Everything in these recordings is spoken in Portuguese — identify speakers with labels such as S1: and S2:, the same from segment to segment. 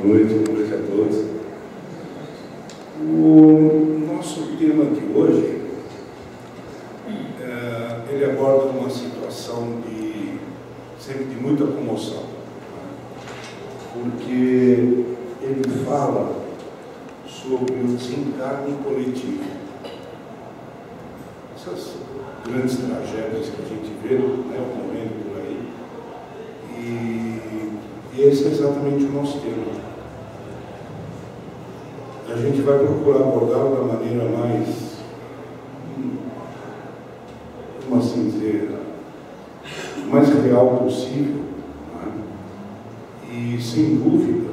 S1: Boa noite a todos. O nosso tema de hoje, ele aborda uma situação sempre de muita comoção, porque ele fala sobre o desencarne coletivo. Essas grandes tragédias que a gente vê, né, ocorrendo por aí, e esse é exatamente o nosso tema. A gente vai procurar abordá-lo da maneira mais, como assim dizer, mais real possível, né? E sem dúvida,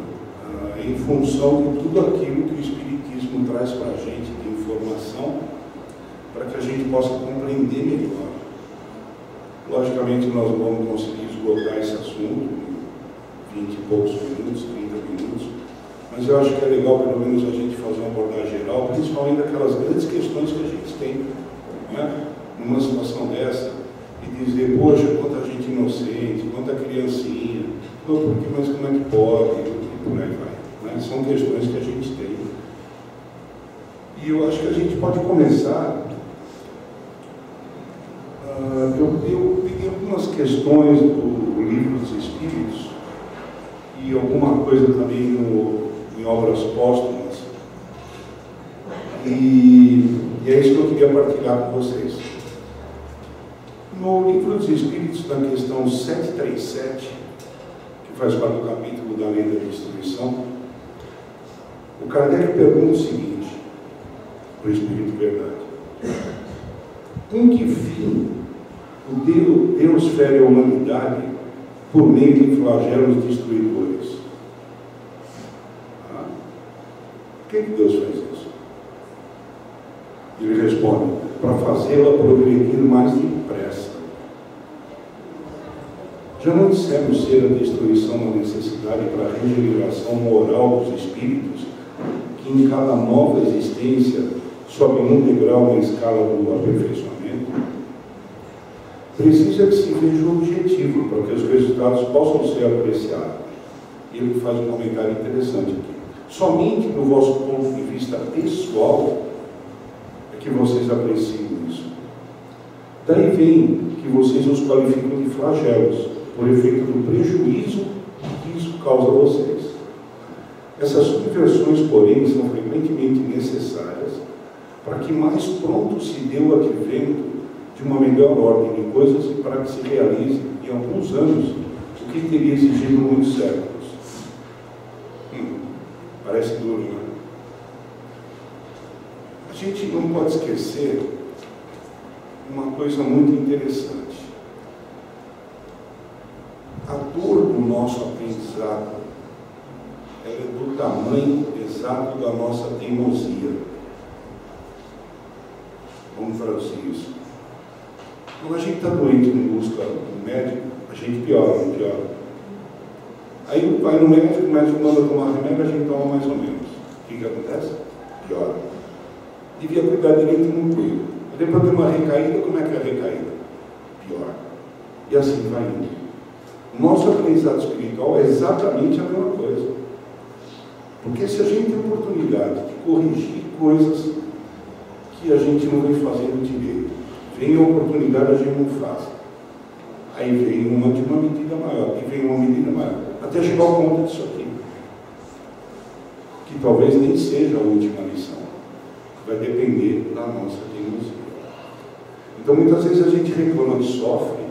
S1: em função de tudo aquilo que o Espiritismo traz para a gente de informação, para que a gente possa compreender melhor. Logicamente, nós não vamos conseguir esgotar esse assunto em 20 e poucos minutos, 30 minutos, mas eu acho que é legal, pelo menos, a gente fazer uma abordagem geral, principalmente daquelas grandes questões que a gente tem, né, numa situação dessa, e dizer, poxa, quanta gente inocente, quanta criancinha, mas como é que pode, e por aí vai. Né? São questões que a gente tem. E eu acho que a gente pode começar. Eu peguei algumas questões do Livro dos Espíritos e alguma coisa também em obras póstumas, e é isso que eu queria partilhar com vocês. No Livro dos Espíritos, na questão 737, que faz parte do capítulo da Lei da Destruição, o Kardec pergunta o seguinte, o Espírito Verdade: com que fim o Deus fere a humanidade por meio de flagelos destruidores? Por que Deus faz isso? Ele responde: para fazê-la progredir mais depressa. Já não dissemos ser a destruição uma necessidade para a regeneração moral dos espíritos, que em cada nova existência sobe um degrau na escala do aperfeiçoamento? Precisa que se veja o objetivo para que os resultados possam ser apreciados. E ele faz um comentário interessante aqui. Somente do vosso ponto de vista pessoal é que vocês apreciam isso. Daí vem que vocês os qualificam de flagelos, por efeito do prejuízo que isso causa a vocês. Essas subversões, porém, são frequentemente necessárias para que mais pronto se dê o advento de uma melhor ordem de coisas e para que se realize em alguns anos o que teria exigido muitos séculos. Parece duro, né? A gente não pode esquecer uma coisa muito interessante. A dor do nosso aprendizado, ela é do tamanho exato da nossa teimosia. Vamos traduzir isso. Quando a gente está doente e busca um médico, a gente piora, não piora. Aí vai no médico, o médico manda tomar remédio, a gente toma mais ou menos. O que acontece? Piora. Devia cuidar direito e não cuida. Depois de uma recaída, como é que é a recaída? Pior. E assim vai indo. O nosso aprendizado espiritual é exatamente a mesma coisa. Porque se a gente tem a oportunidade de corrigir coisas que a gente não vem fazendo direito, vem a oportunidade, a gente não faz. Aí vem uma de uma medida maior, e vem uma medida maior, até chegar ao ponto disso aqui, que talvez nem seja a última lição, vai depender da nossa teimosia. Então muitas vezes a gente reclama que sofre,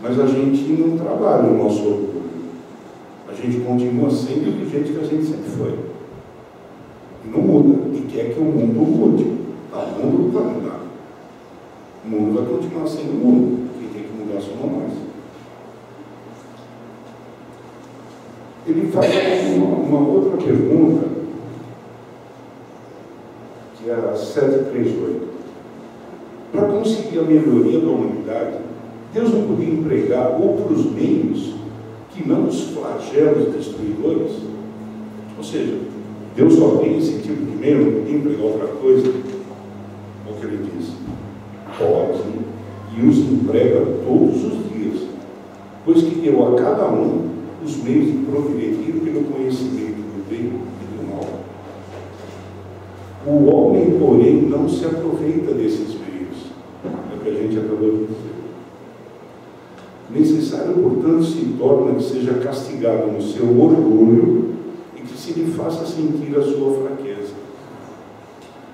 S1: mas a gente não trabalha o nosso orgulho. A gente continua sempre do jeito que a gente sempre foi. E não muda, e quer que o mundo mude. O mundo não vai mudar. O mundo vai continuar sendo o mundo. Quem tem que mudar somos nós. Ele faz uma outra pergunta, que é a 738. Para conseguir a melhoria da humanidade, Deus não podia empregar outros meios que não os flagelos destruidores? Ou seja, Deus só tem esse tipo de meio, não podia empregar outra coisa? É o que ele diz. Pode, e os emprega todos os dias, pois que deu a cada um os meios de progredir pelo conhecimento do bem e do mal. O homem, porém, não se aproveita desses meios. É o que a gente acabou de dizer. Necessário, portanto, se torna que seja castigado no seu orgulho e que se lhe faça sentir a sua fraqueza.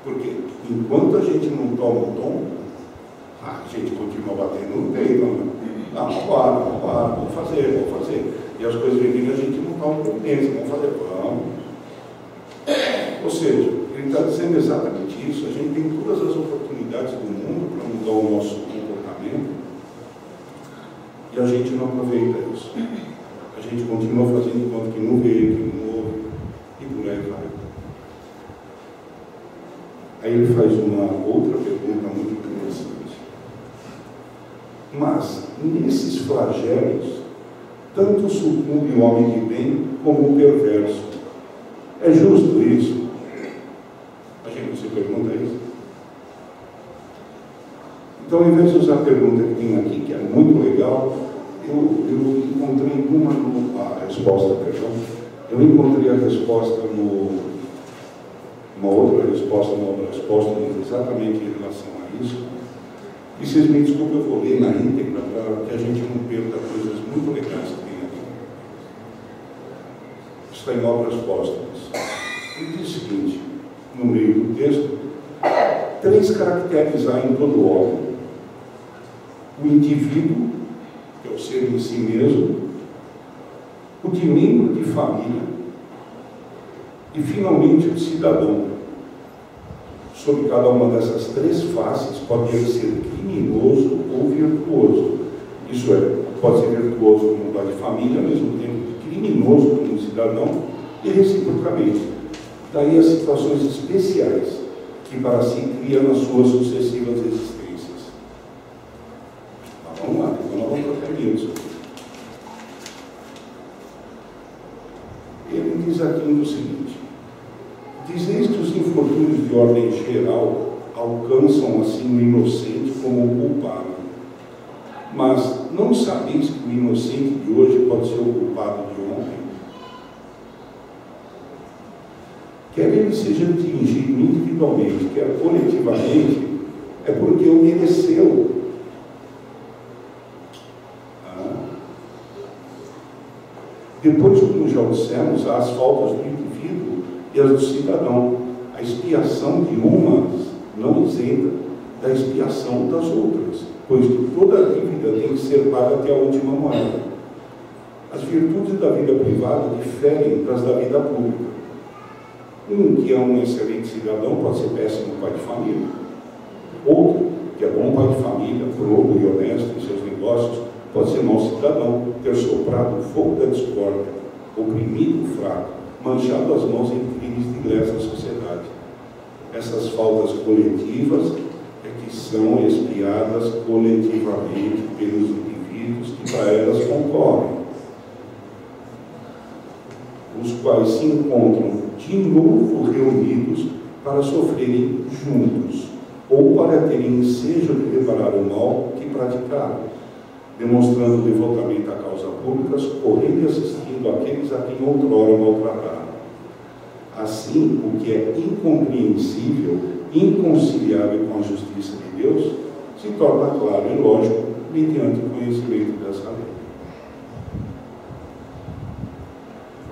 S1: Porque enquanto a gente não toma o tom, a gente continua batendo no peito. Não, vamos fazer. E as coisas vêm vindo, a gente não toma providência, vamos fazer, vamos. Ou seja, ele está dizendo exatamente isso. A gente tem todas as oportunidades do mundo para mudar o nosso comportamento e a gente não aproveita isso. A gente continua fazendo conta que não vê, que não ouve, e por aí vai. Aí ele faz uma outra pergunta muito interessante. Mas, nesses flagelos, tanto sucumbe o homem de bem como o perverso. É justo isso? A gente se pergunta isso. Então, ao invés de usar a pergunta que tem aqui, que é muito legal, eu encontrei a resposta uma outra resposta exatamente em relação a isso. E vocês me desculpem, eu vou ler na íntegra para que a gente não perca coisas muito legais que tem aqui. Está em Obras Póstumas. Ele diz o seguinte, no meio do texto: 3 caracteres há em todo homem: o indivíduo, que é o ser em si mesmo, o de membro de família e, finalmente, o de cidadão. Sobre cada uma dessas 3 faces pode ele ser criminoso ou virtuoso. Isso é, pode ser virtuoso como pai de família, ao mesmo tempo criminoso como cidadão, e reciprocamente. Daí as situações especiais que para si cria nas suas sucessivas existências. Mas vamos lá, depois nós vamos trocar isso. Ele diz aqui o seguinte: dizeis que os infortúnios de ordem geral alcançam assim o inocente como o culpado. Mas não sabeis que o inocente de hoje pode ser o culpado de ontem? Quer ele seja atingido individualmente, quer coletivamente, é porque o mereceu. Depois, como já dissemos, há as faltas do indivíduo e as do cidadão. A expiação de umas não isenta da expiação das outras, pois toda a dívida tem que ser paga até a última moeda. As virtudes da vida privada diferem das da vida pública. Um que é um excelente cidadão pode ser péssimo pai de família. Outro, que é bom pai de família, probo e honesto em seus negócios, pode ser mau cidadão, ter soprado o fogo da discórdia, oprimido o fraco, manchado as mãos em crimes de lesa sociedade. Essas faltas coletivas é que são expiadas coletivamente pelos indivíduos que para elas concorrem, os quais se encontram de novo reunidos para sofrerem juntos, ou para terem ensejo de reparar o mal que praticaram, demonstrando devotamento à causa pública, socorrendo e assistindo aqueles a quem outrora maltrataram. Assim, o que é incompreensível, inconciliável com a justiça de Deus, se torna claro e lógico mediante o conhecimento dessa lei.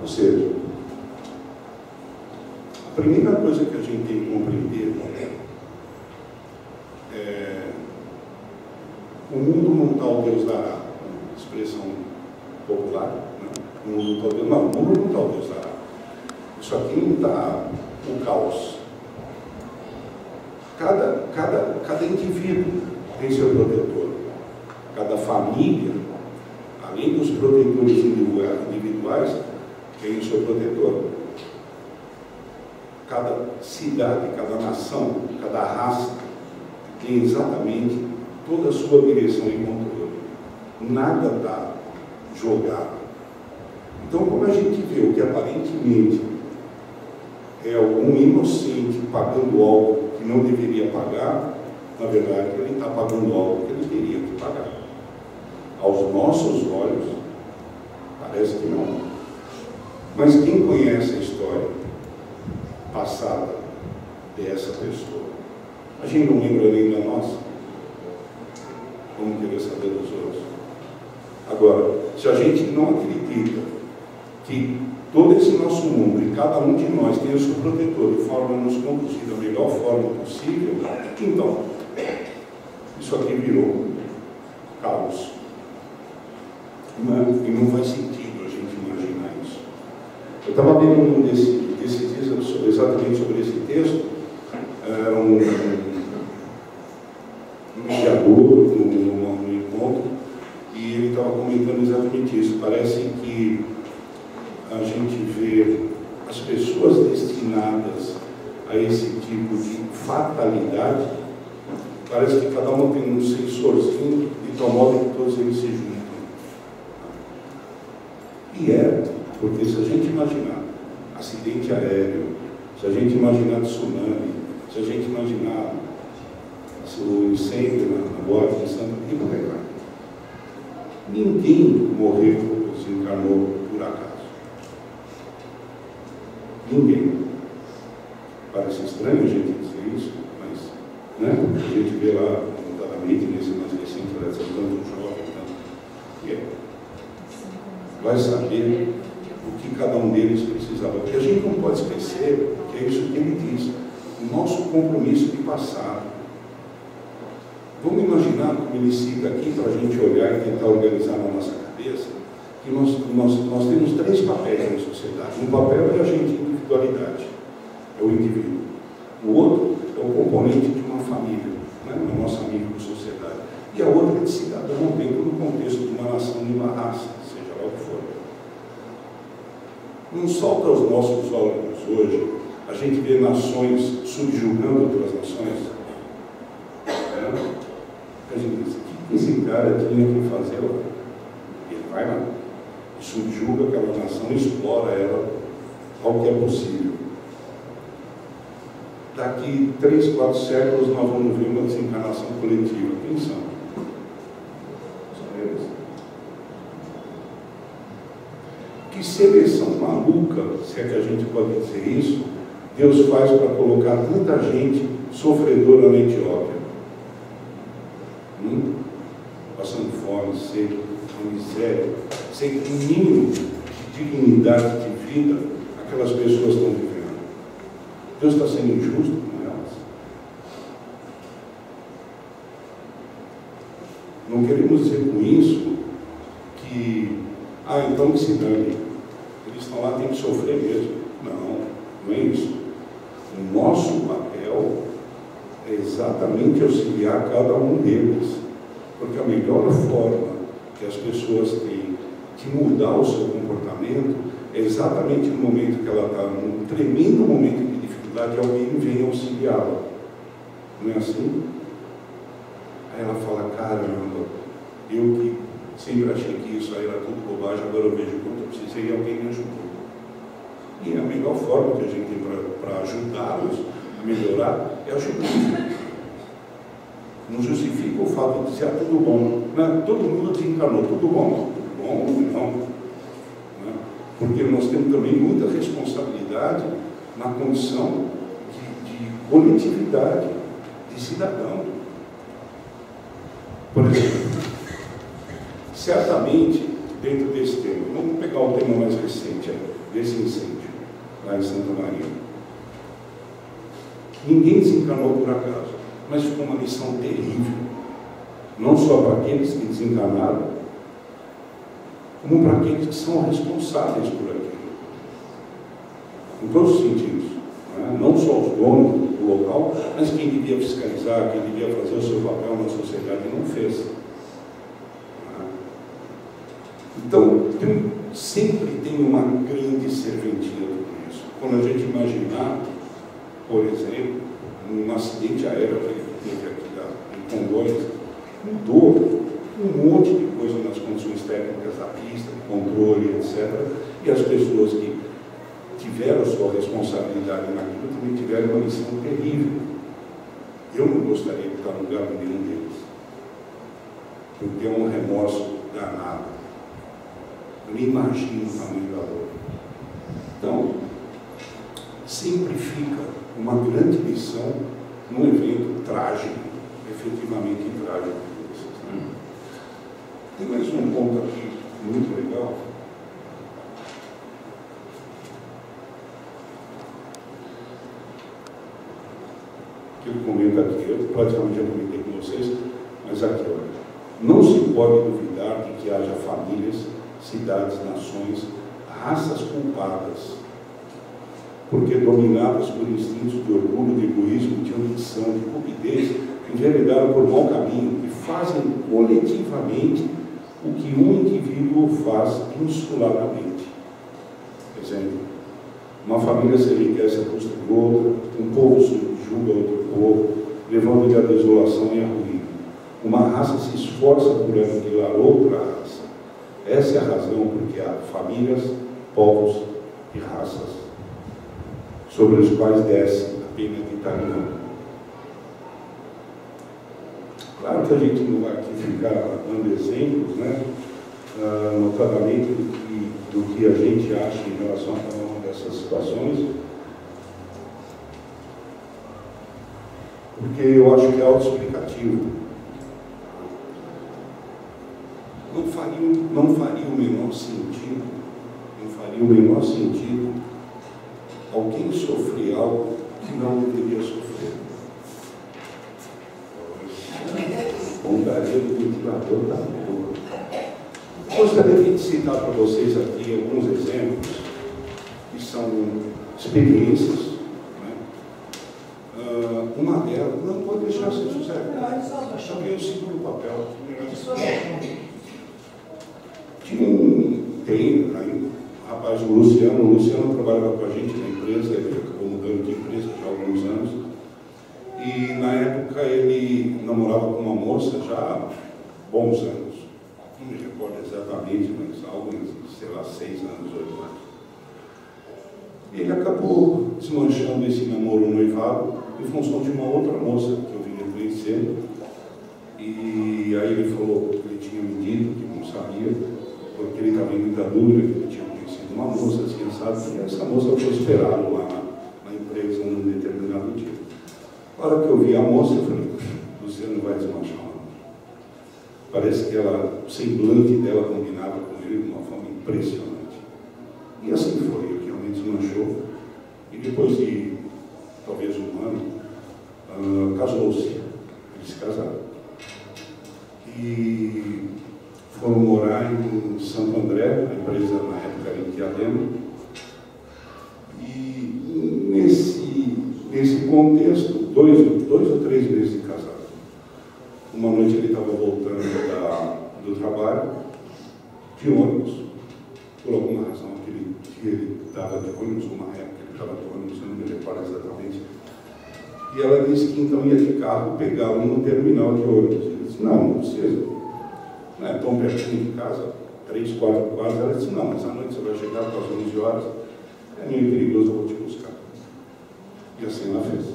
S1: Ou seja, a primeira coisa que a gente tem que compreender é: o mundo não está o Deus dará, expressão popular, né? O mundo não está o Deus, não, o mundo não está o Deus dará. Isso aqui não está o caos. Cada indivíduo tem seu protetor. Cada família, além dos protetores individuais, tem o seu protetor. Cada cidade, cada nação, cada raça tem exatamente toda a sua direção e controle. Nada está jogado. Então, quando a gente vê o que aparentemente é algum inocente pagando algo que não deveria pagar, na verdade ele está pagando algo que ele teria que pagar. Aos nossos olhos, Parece que não. Mas quem conhece a história passada dessa pessoa, a gente não lembra nem da nossa. Vamos querer saber dos outros. Agora, se a gente não acredita que todo esse nosso mundo e cada um de nós tem o seu protetor de forma a nos conduzir da melhor forma possível, então, isso aqui virou caos. E não faz sentido a gente imaginar isso. Eu estava vendo um desses dias exatamente sobre esse texto, um mediador no encontro, e ele estava comentando exatamente isso. Parece que a gente vê as pessoas destinadas a esse tipo de fatalidade, parece que cada uma tem um sensorzinho de tal modo que todos eles se juntam. E porque se a gente imaginar acidente aéreo, se a gente imaginar tsunami, se a gente imaginar o incêndio na boate de Santa Rita, ninguém morreu ou se encarnou por acaso. Ninguém. Parece estranho a gente dizer isso, mas a gente vê lá, notadamente, nesse mais recente, tanto jovem, vai saber o que cada um deles precisava. Porque a gente não pode esquecer que é isso que ele diz, o nosso compromisso de passado. Vamos imaginar, como ele cita aqui, para a gente olhar e tentar organizar na nossa cabeça, que nós temos 3 papéis na sociedade. Um papel é a gente individualidade, é o indivíduo. O outro é o componente de uma família, a nossa micro-sociedade. E a outra é de cidadão, dentro do contexto de uma nação, de uma raça, seja lá o que for. Não salta aos nossos olhos hoje a gente vê nações subjugando outras nações. A gente diz, o que esse cara tinha que fazer lá? Ele vai lá, subjuga aquela nação e explora ela ao que é possível. Daqui 3, 4 séculos nós vamos ver uma desencarnação coletiva. Quem são? São eles. Que seleção maluca, se é que a gente pode dizer isso, Deus faz para colocar tanta gente sofredora na Etiópia. Passando fome, sede, uma miséria, sem o mínimo de dignidade de vida, aquelas pessoas estão vivendo. Deus está sendo injusto com elas. Não queremos dizer com isso que, então que se dane. Eles estão lá, tem que sofrer mesmo. Não é isso. O nosso papel é exatamente auxiliar cada um deles. Porque a melhor forma que as pessoas têm de mudar o seu comportamento é exatamente no momento que ela está num tremendo momento de dificuldade, alguém vem auxiliá-la. Não é assim? Aí ela fala, caramba, eu que sempre achei que isso aí era tudo bobagem, agora eu vejo quanto eu precisei e alguém me ajudou. E a melhor forma que a gente tem para ajudá-los a melhorar é ajudar. Não justifica o fato de dizer tudo bom. Todo mundo desencarnou, tudo bom. Tudo bom, não. Porque nós temos também muita responsabilidade na condição de coletividade, de cidadão. Por exemplo, certamente, dentro desse tema, vamos pegar o tema mais recente, desse incêndio, lá em Santa Maria. Ninguém desencarnou por acaso. Mas ficou uma lição terrível, não só para aqueles que desencanaram, como para aqueles que são responsáveis por aquilo, em todos os sentidos, não só os donos do local, mas quem devia fiscalizar, quem devia fazer o seu papel na sociedade não fez. Então, sempre tem uma grande serventia por isso. Quando a gente imaginar, por exemplo, um acidente aéreo que teve aqui em Congonhas, mudou um monte de coisa nas condições técnicas da pista, de controle, etc. E as pessoas que tiveram sua responsabilidade naquilo também tiveram uma missão terrível. Eu não gostaria de estar no lugar de nenhum deles, porque é um remorso danado. Eu nem imagino o tamanho da dor. Então, sempre fica uma grande lição num evento trágico, efetivamente trágico. Tem mais um ponto aqui muito legal. Que ele comenta aqui, eu praticamente já comentei com vocês, mas aqui, olha. Não se pode duvidar de que haja famílias, cidades, nações, raças culpadas, porque dominadas por instintos de orgulho, de egoísmo, de ambição, de cupidez, enveredaram por mau caminho e fazem coletivamente o que um indivíduo faz insularamente. Por exemplo, uma família se enriquece à custa de outra, um povo subjuga outro povo, levando-lhe à desolação e à ruína. Uma raça se esforça por aniquilar outra raça. Essa é a razão porque há famílias, povos e raças sobre os quais desce a pena de Italião. Claro que a gente não vai aqui ficar dando exemplos, né? Notadamente do que a gente acha em relação a cada uma dessas situações, porque eu acho que é autoexplicativo. Não faria o menor sentido alguém sofrer algo que não deveria sofrer. Pontaria do ventilador da boa. Gostaria de citar para vocês aqui alguns exemplos que são experiências. Né? Uma delas, não pode deixar ser José. Alguém segura o papel. Tem aí, rapaz, o Luciano trabalhava com a gente na empresa, ele acabou mudando de empresa já há alguns anos, e na época ele namorava com uma moça já há bons anos, não me recordo exatamente, mas algo, sei lá, 6 anos, 8 anos. Ele acabou desmanchando esse namoro noivado em função de uma outra moça que eu vinha conhecendo, e aí ele falou que ele tinha me dito, que não sabia, porque ele estava em muita dúvida, que ele tinha conhecido uma moça assim, sabe? E essa moça foi esperá-lo lá na empresa num determinado dia. Na hora que eu vi a moça, eu falei, Luciano vai desmanchar uma moça. Parece que o semblante dela combinava com ele de uma forma impressionante. E assim foi, ele realmente desmanchou. E depois de talvez um ano, casou-se. Eles se casaram. E foram morar em Santo André, a empresa na época era em Diadema. E nesse contexto, 2 ou 3 meses de casado. Uma noite ele estava voltando do trabalho, de ônibus, por alguma razão, aquele dia ele estava de ônibus, uma época ele estava de ônibus, eu não me recordo exatamente. E ela disse que então ia de carro pegá-lo no terminal de ônibus. Ele disse, não precisa. Não é tão pertinho de casa, 3, 4 quadras. Ela disse, não, mas à noite você vai chegar às 11 horas, é meio perigoso, eu vou te buscar. E assim ela fez.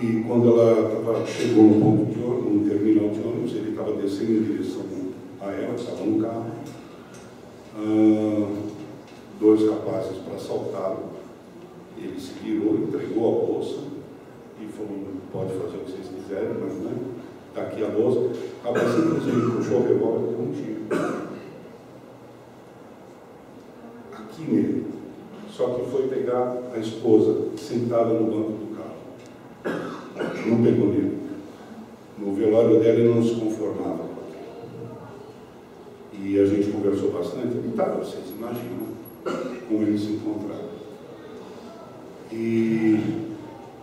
S1: E quando ela chegou no ponto de ônibus, no terminal de ônibus, ele estava descendo em direção a ela, estava no carro. 2 rapazes para assaltá-lo. Ele se virou, entregou a bolsa e falou, pode fazer o que vocês quiserem, mas não é? Está aqui a bolsa. O rapaz simplesmente puxou o revólver e deu um tiro. Aqui nele. Só que foi pegar a esposa sentada no banco do carro. Não pegou nele. No velório dela ele não se conformava com aquilo. E a gente conversou bastante. E tá, vocês imaginam como ele se encontrava. E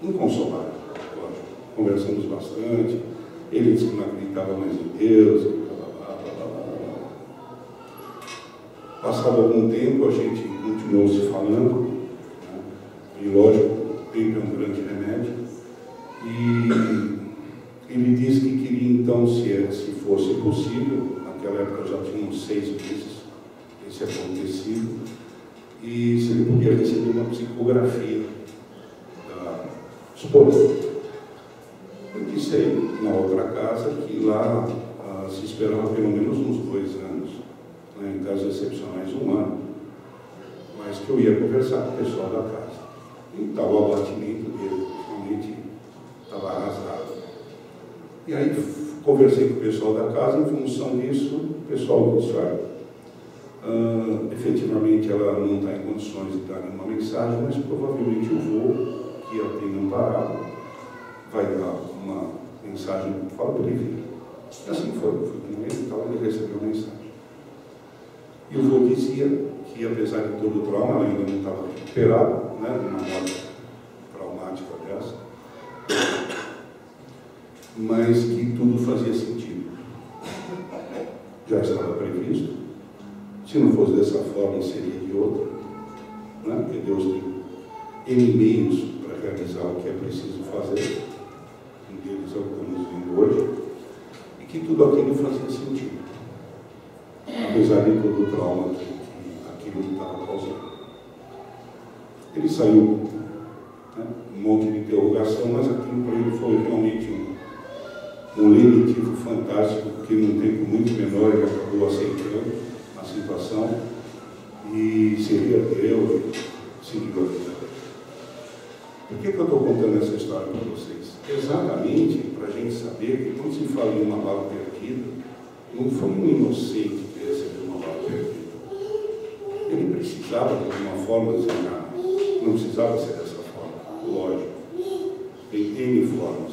S1: inconsolável, lógico. Conversamos bastante. Ele disse que não acreditava mais em Deus. Blá, blá, blá, blá. Passado algum tempo, a gente continuou se falando. Né? E lógico, o tempo é um grande remédio. E ele disse que queria então, se fosse possível, naquela época já tinha uns 6 meses esse acontecido, e se ele podia receber uma psicografia da esposa. Eu disse a ele, na outra casa, que lá se esperava pelo menos uns 2 anos né, em casos excepcionais 1 ano, mas que eu ia conversar com o pessoal da casa. E estava o abatimento dele, realmente estava arrasado. E aí conversei com o pessoal da casa, em função disso, o pessoal disse: efetivamente ela não está em condições de dar nenhuma mensagem, mas provavelmente o vô, que a tem amparado, vai dar uma mensagem fora do livro. Assim foi com ele e tal, ele recebeu a mensagem. E o vô dizia que, apesar de todo o trauma, ela ainda não estava recuperada, né, de uma morte traumática dessa, mas que tudo fazia sentido. Já estava previsto. Se não fosse dessa forma, seria de outra, né? Porque Deus tem N meios para realizar o que é preciso fazer. Um deles é o que estamos vendo hoje. E que tudo aquilo fazia sentido, apesar de todo o trauma que aquilo estava causando. Ele saiu, né, um monte de interrogação, mas aquilo para ele foi realmente um lenitivo fantástico, que num tempo muito menor ele acabou aceitando a situação e se reergueu e seguiu a vida. Por que eu estou contando essa história para vocês? Exatamente para a gente saber que, quando se fala em uma bala perdida, não foi um inocente que recebeu uma bala perdida. Ele precisava de alguma forma desenganar. Não precisava ser dessa forma, lógico. Tem N formas.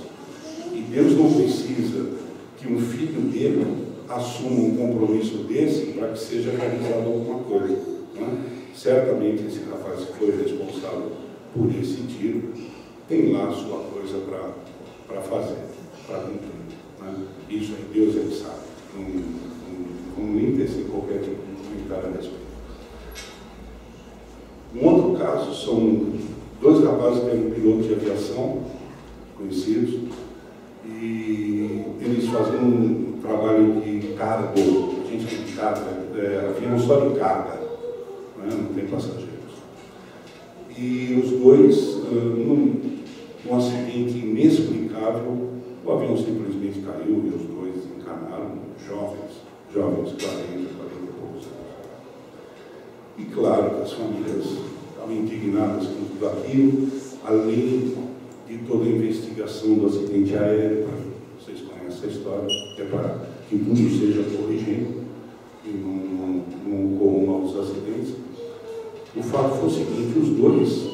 S1: E Deus não precisa que um filho dele assuma um compromisso desse para que seja realizado alguma coisa. Né? Certamente esse rapaz que foi responsável por esse tiro tem lá sua coisa para fazer, para cumprir. Né? Isso aí Deus ele sabe. Não nem tecer qualquer tipo de comentário a respeito. Um outro caso são 2 rapazes que eram pilotos de aviação conhecidos, e eles faziam um trabalho de cargo, a gente chama de carga, avião só de carga, né? Não tem passageiros. E os dois, num acidente inexplicável, o avião simplesmente caiu e os dois encanaram, jovens, 40 e poucos anos. E claro que as famílias estavam indignadas com tudo aquilo, além de toda a investigação do acidente aéreo. Vocês conhecem essa história, que é para que tudo seja corrigido e não ocorram novos acidentes. O fato foi o seguinte: os dois,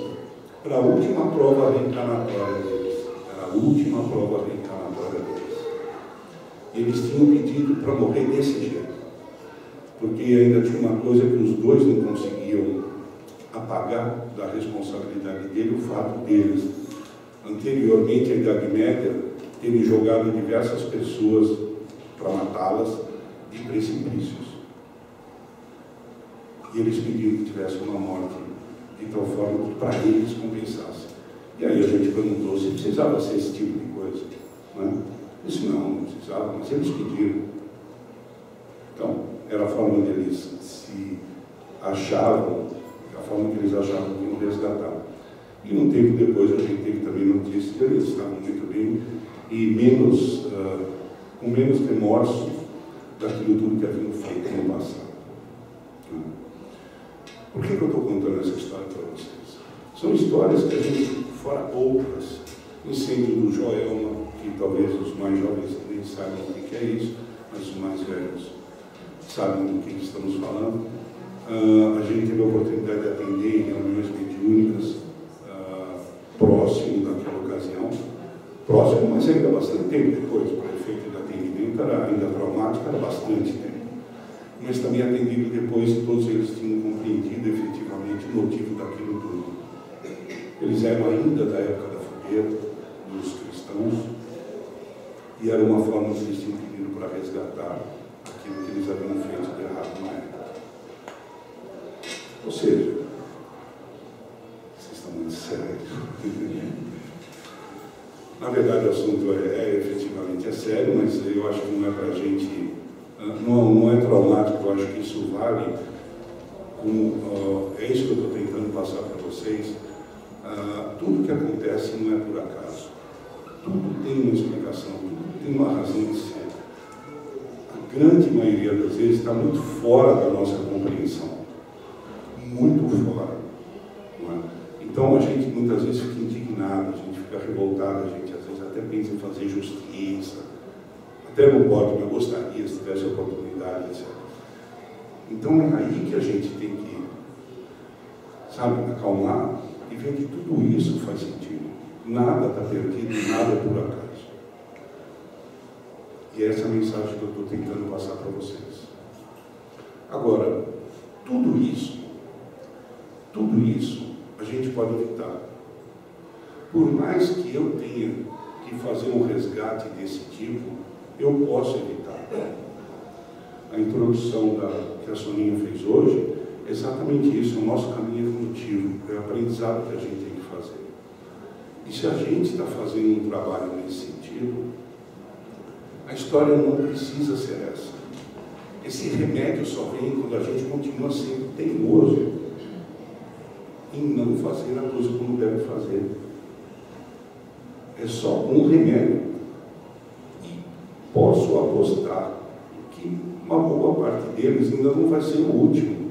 S1: para a última prova reencarnatória deles, eles tinham pedido para morrer desse jeito, porque ainda tinha uma coisa que os dois não conseguiam apagar da responsabilidade dele, o fato deles, anteriormente à Idade Média, terem jogado diversas pessoas para matá-las de precipícios. E eles pediram que tivesse uma morte de tal forma que para eles compensasse. E aí a gente perguntou se precisava ser esse tipo de coisa. Né? Disse não precisava, mas eles pediram. Então, era a forma deles se achavam, a forma que eles achavam que iam resgatar. E um tempo depois a gente teve também notícia que eles estavam muito bem e com menos remorso daquilo tudo que haviam feito no passado. Por que eu estou contando essa história para vocês? São histórias que a gente, fora outras, incêndio do Joelma, que talvez os mais jovens nem saibam o que é isso, mas os mais velhos sabem do que estamos falando. A gente teve a oportunidade de atender em reuniões mediúnicas próximo daquela ocasião, próximo, mas ainda bastante tempo depois, para o efeito de atendimento era ainda traumático, era bastante tempo. Mas também atendido depois que todos eles tinham compreendido efetivamente o motivo daquilo tudo. Eles eram ainda da época da fogueira, dos cristãos, e era uma forma que eles tinham pedido para resgatar aquilo que eles haviam feito de errado na época. Ou seja, vocês estão muito sérios. Na verdade, o assunto efetivamente sério, mas eu acho que não é para a gente, não é traumático. Eu acho que isso vale, é isso que eu estou tentando passar para vocês. Tudo que acontece não é por acaso. Tudo tem uma explicação, tudo tem uma razão de ser. A grande maioria das vezes, está muito fora da nossa compreensão. Muito fora. Não é? Então a gente muitas vezes fica indignado, a gente fica revoltado, a gente às vezes até pensa em fazer justiça. Até não pode, mas gostaria, se tivesse oportunidade, etc. Então é aí que a gente tem que, sabe, acalmar e ver que tudo isso faz sentido. Nada está perdido, nada é por acaso. E essa é a mensagem que eu estou tentando passar para vocês. Agora, tudo isso a gente pode evitar. Por mais que eu tenha que fazer um resgate desse tipo, eu posso evitar. A introdução que a Soninha fez hoje é exatamente isso, é o nosso caminho evolutivo, é o aprendizado que a gente tem que fazer. E se a gente está fazendo um trabalho nesse sentido, a história não precisa ser essa. Esse remédio só vem quando a gente continua sendo teimoso em não fazer a coisa como deve fazer. É só um remédio. E posso apostar que uma boa parte deles ainda não vai ser o último.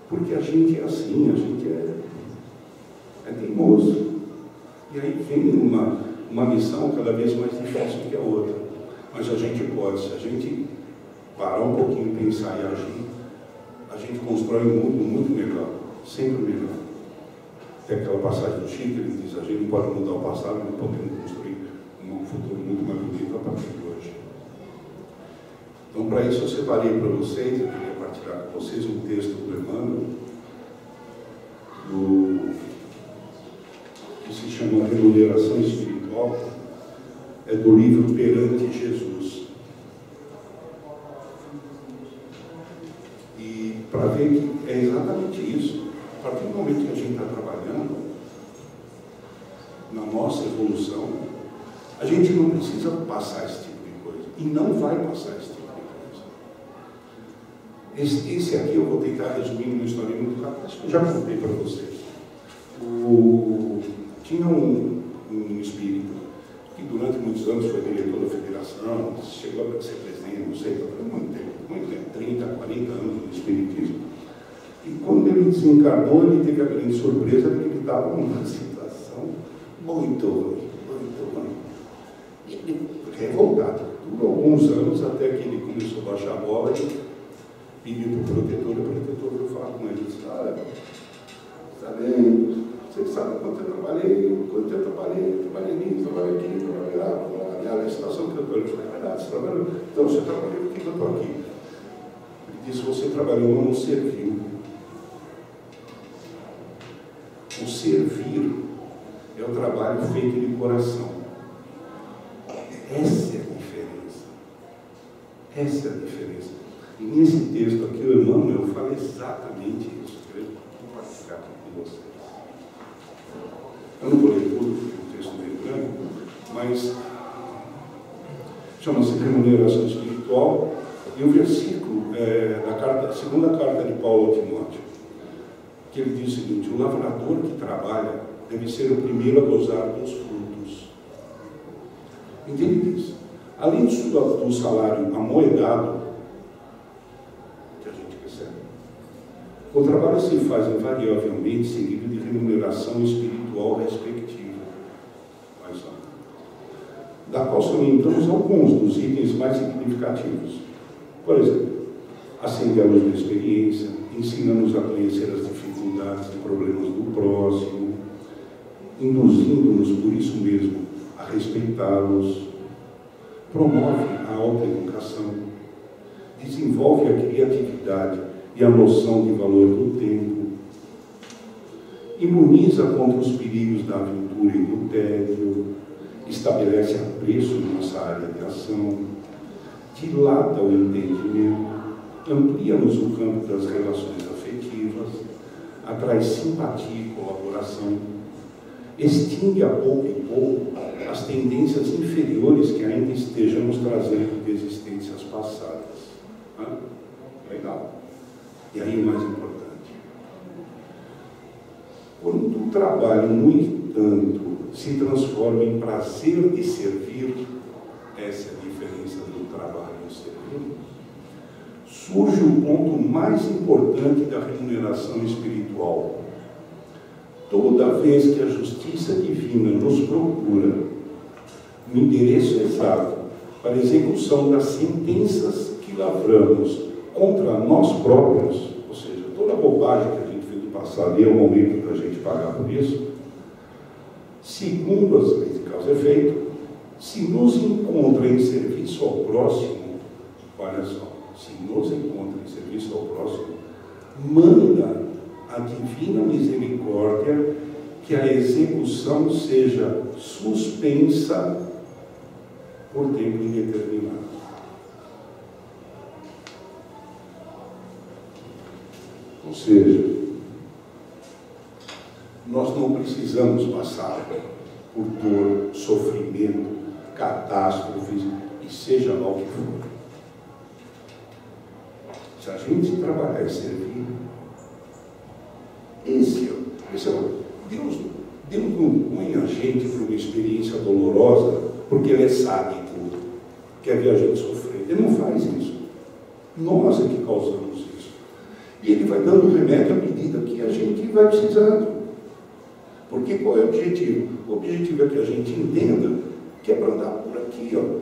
S1: Porque a gente é assim, a gente é teimoso. E aí vem uma missão cada vez mais difícil que a outra. Mas a gente pode, se a gente parar um pouquinho, pensar e agir, a gente constrói um mundo muito melhor, sempre melhor. Tem aquela passagem do Chico, ele diz, a gente não pode mudar o passado, não podemos construir um futuro muito mais bonito a partir de hoje. Então, para isso, eu separei para vocês, eu queria partilhar com vocês um texto do Emmanuel, que se chama Remuneração Espiritual, é do livro Perante Jesus. E para ver que é exatamente isso. A partir do momento que a gente está trabalhando na nossa evolução, a gente não precisa passar esse tipo de coisa. E não vai passar esse tipo de coisa. Esse aqui eu vou tentar resumir uma história muito rápida, acho que eu já contei para vocês. Tinha um espírito que durante muitos anos foi diretor da federação, chegou a ser presidente, não sei, muito tempo, 30, 40 anos no espiritismo. E quando ele desencarnou, ele teve a grande surpresa de que ele estava numa situação muito ruim. E ele revoltado. Durou alguns anos até que ele começou a baixar a bola e pediu para o protetor veio falar com ele e disse, olha, está bem, você sabe quanto eu trabalhei nisso, trabalhei aqui, trabalhei lá, e a situação que eu estou, ele falou, é verdade, você trabalhou? Então, você trabalhou porque eu estou aqui. Ele disse, você trabalhou, mas não serviu. O servir é o trabalho feito de coração. Essa é a diferença. Essa é a diferença. E nesse texto aqui, o Emmanuel fala exatamente isso. Eu queria compartilhar aqui com vocês. Eu não vou ler tudo, porque o texto é meio grande, mas chama-se Remuneração Espiritual, e o versículo da segunda carta de Paulo ao Timóteo, que ele diz o seguinte, o lavrador que trabalha deve ser o primeiro a gozar dos frutos. Então ele diz, além do salário amoedado que a gente recebe, o trabalho se faz invariavelmente seguido de remuneração espiritual respectiva, da qual salientamos alguns dos itens mais significativos. Por exemplo, acende a luz da experiência, ensina-nos a conhecer as dificuldades e problemas do próximo, induzindo-nos por isso mesmo a respeitá-los, promove a autoeducação, desenvolve a criatividade e a noção de valor do tempo, imuniza contra os perigos da aventura e do tédio, estabelece apreço em nossa área de ação, dilata o entendimento, amplia-nos o campo das relações afetivas, atrai simpatia e colaboração, extingue a pouco e pouco as tendências inferiores que ainda estejamos trazendo de existências passadas. Legal. E aí o mais importante. Quando o trabalho, no entanto, se transforma em prazer de servir, essa é a diferença do trabalho e servir, surge o ponto mais importante da remuneração espiritual. Toda vez que a justiça divina nos procura no endereço exato para a execução das sentenças que lavramos contra nós próprios, ou seja, toda a bobagem que a gente fez no passado, e é o momento da gente pagar por isso, segundo as leis de causa e efeito, se nos encontra em serviço ao próximo, olha só, se nos encontra em serviço ao próximo, manda a divina misericórdia que a execução seja suspensa por tempo indeterminado. Ou seja, nós não precisamos passar por dor, sofrimento, catástrofes, e seja lá o que for. Se a gente trabalhar e servir, Deus não põe a gente para uma experiência dolorosa porque Ele é sádico, quer ver a gente sofrer. Ele não faz isso. Nós é que causamos isso. E Ele vai dando remédio à medida que a gente vai precisando. Porque qual é o objetivo? O objetivo é que a gente entenda que é para andar por aqui, ó.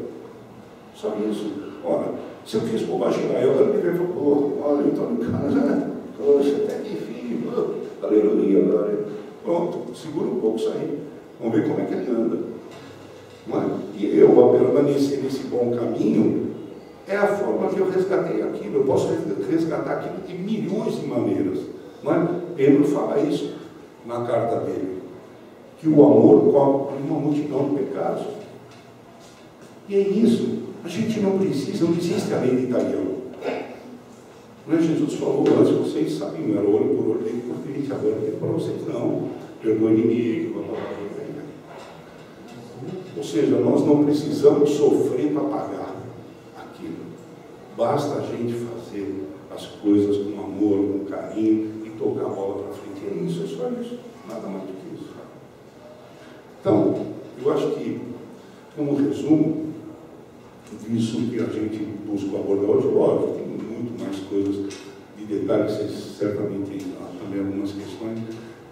S1: Só isso. Ora, se eu fiz bobagem lá, eu me vejo e falo, olha, eu estou em casa, poxa, até difícil, aleluia, glória. Pronto, segura um pouco isso aí. Vamos ver como é que ele anda. Não é? E eu, ao permanecer nesse bom caminho, é a forma que eu resgatei aquilo. Eu posso resgatar aquilo de milhões de maneiras. Não é? Pedro fala isso na carta dele, que o amor cobre uma multidão de pecados. E é isso. A gente não precisa, não existe a lei de Italião. Não é? Jesus falou, antes vocês sabem, não era olho por olho, dente por dente, agora tem para vocês não. Perdoa o inimigo, ou seja, nós não precisamos sofrer para pagar aquilo. Basta a gente fazer as coisas com amor, com carinho e tocar a bola para frente. É isso, é só isso. Nada mais do que isso. Então, eu acho que, como resumo disso que a gente busca abordar hoje, lógico, tem muito mais coisas de detalhes, vocês certamente têm também algumas questões.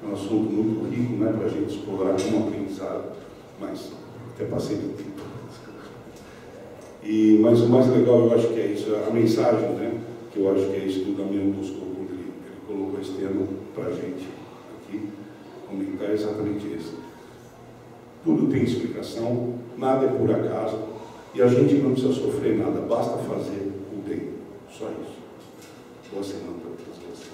S1: É um assunto muito rico, né, para a gente explorar como aprendizado, mas até passei do tempo. Mas o mais legal, eu acho que é isso, a mensagem, né, que eu acho que é isso que o Damiano buscou quando ele colocou esse termo para a gente aqui comentar, é exatamente isso. Tudo tem explicação, nada é por acaso, e a gente não precisa sofrer nada, basta fazer o bem. Só isso. Boa semana para todos vocês.